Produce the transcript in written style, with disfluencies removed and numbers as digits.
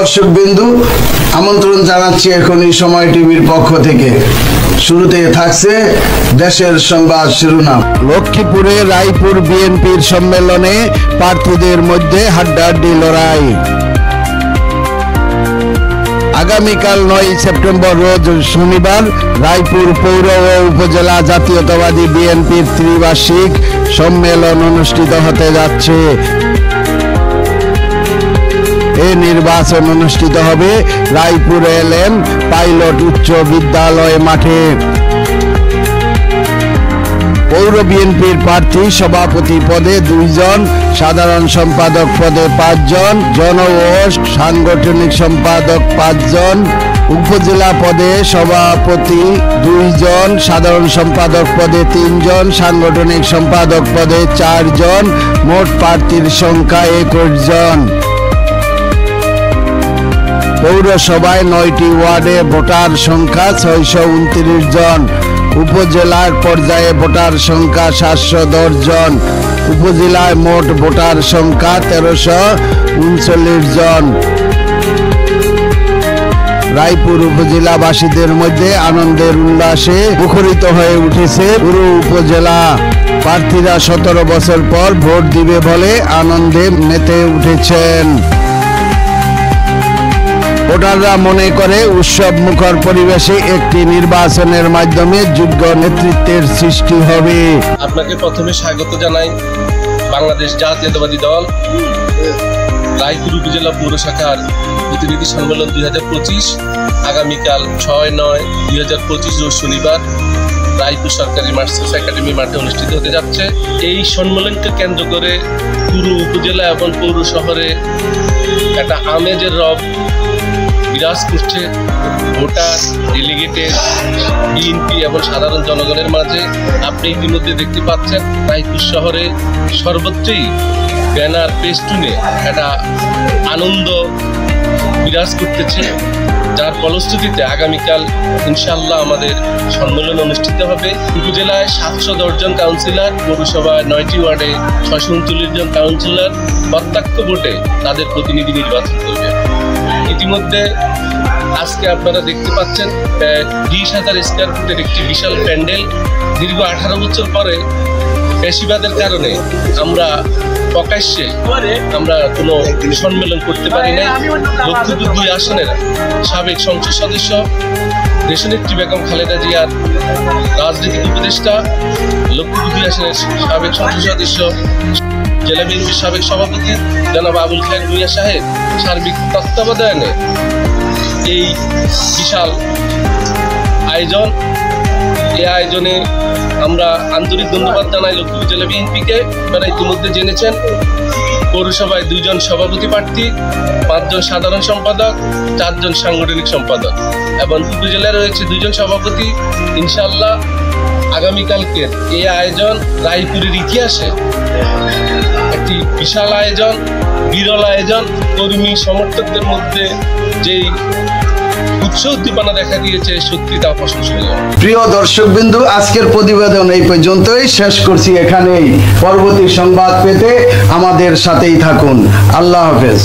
দর্শকবৃন্দু, আমন্ত্রণ জানাচ্ছি এখনই সময় টিভির পক্ষ থেকে। শুরুতে থাকছে দেশের সংবাদ শিরোনাম। লক্ষ্মীপুরে রায়পুর বিএনপির সম্মেলনে প্রার্থীদের মধ্যে হাড্ডাহাড্ডি লড়াই। আগামীকাল 9 সেপ্টেম্বর রোজ শনিবার রায়পুর পৌর ও উপজেলা জাতীয়তাবাদী বিএনপির ত্রিবার্ষিক সম্মেলন অনুষ্ঠিত হতে যাচ্ছে। এই নির্বাচন অনুষ্ঠিত হবে রায়পুর এলএম পাইলট উচ্চ বিদ্যালয় মাঠে। পৌর বিএনপির প্রার্থী সভাপতি পদে 2 জন, সাধারণ সম্পাদক পদে 5 জন, জন ও সাংগঠনিক সম্পাদক 5 জন, উপজেলা পদে সভাপতি 2 জন, সাধারণ সম্পাদক পদে 3 জন, সাংগঠনিক সম্পাদক পদে 4 জন, মোট প্রার্থীর সংখ্যা 21 জন। পৌরসভায় 9টি ওয়ার্ডে ভোটার সংখ্যা 629 জন। উপজেলার পর্যায়ে ভোটার সংখ্যা 710 জন। উপজেলায় মোট ভোটার সংখ্যা 1339 জন। রায়পুর উপজেলাবাসীদের মধ্যে আনন্দের উল্লাসে মুখরিত হয়ে উঠেছে পুরো উপজেলা। প্রার্থীরা 17 বছর পর ভোট দিবে বলে আনন্দে মেতে উঠেছেন। ভোটাররা মনে করে উৎসব মুখর পরিবেশে একটি নির্বাচনের মাধ্যমে যোগ্য নেতৃত্বের সৃষ্টি হবে। আপনাকে প্রথমে স্বাগত জানাই বাংলাদেশ জাতীয়তাবাদী দল রায়পুর উপজেলা পৌর শাখার প্রতিনিধি সম্মেলন 2025 আগামীকাল 6-9-2025 রোজ শনিবার রায়পুর সরকারি মার্চেস একাডেমি মাঠে অনুষ্ঠিত হতে যাচ্ছে। এই সম্মেলনকে কেন্দ্র করে পুরো উপজেলা এবং পৌর শহরে একটা আমেজের রব বিরাজ করছে। ভোটার, ডেলিগেটের, বিএনপি এবং সাধারণ জনগণের মাঝে আপনি ইতিমধ্যে দেখতে পাচ্ছেন রায়পুর শহরে সর্বত্রই ব্যানার পেস্টুনে একটা আনন্দ বিরাজ করতেছে, যার ফলশ্রুতিতে আগামীকাল ইনশাল্লাহ আমাদের সম্মেলন অনুষ্ঠিত হবে। উপজেলায় 710 জন কাউন্সিলর, পৌরসভায় 9টি ওয়ার্ডে 639 জন কাউন্সিলর প্রত্যক্ষ ভোটে তাদের প্রতিনিধি নির্বাচন করবে। ইতিমধ্যে আজকে আপনারা দেখতে পাচ্ছেন 20,000 স্কোয়ার ফুটের একটি বিশাল প্যান্ডেল। দীর্ঘ 18 বছর পরে পেশিবাদের কারণে আমরা প্রকাশ্যে আমরা কোনো সম্মেলন করতে পারি না। লক্ষ্মীপুর 2 আসনের সাবেক সংসদ সদস্য দেশনেত্রী বেগম খালেদা জিয়ার রাজনৈতিক উপদেষ্টা, লক্ষ্মীপুর 2 আসনের সাবেক সংসদ সদস্য, জেলা বিএনপির সাবেক সভাপতি জনাব আবুল খায়ের ভূঁইয়া সাহেব সার্বিক তত্ত্বাবধানে এই বিশাল আয়োজন। এই আয়োজনে আমরা আন্তরিক ধন্যবাদ জানাই লক্ষ্মীপুর জেলা বিএনপিকে। আপনারা ইতিমধ্যে জেনেছেন পৌরসভায় 2 জন সভাপতি প্রার্থী, 5 জন সাধারণ সম্পাদক, 4 জন সাংগঠনিক সম্পাদক এবং উপজেলায় রয়েছে 2 জন সভাপতি। ইনশাল্লাহ আগামীকালকের এই আয়োজন রায়পুরের ইতিহাসে একটি বিশাল আয়োজন, বিরল আয়োজন। কর্মী সমর্থকদের মধ্যে যেই উৎসাহ উদ্দীপনা দেখা দিয়েছে সত্যি তা প্রশংসনীয়। প্রিয় দর্শকবৃন্দু, আজকের প্রতিবেদন এই পর্যন্তই শেষ করছি এখানেই। পরবর্তী সংবাদ পেতে আমাদের সাথেই থাকুন। আল্লাহ হাফেজ।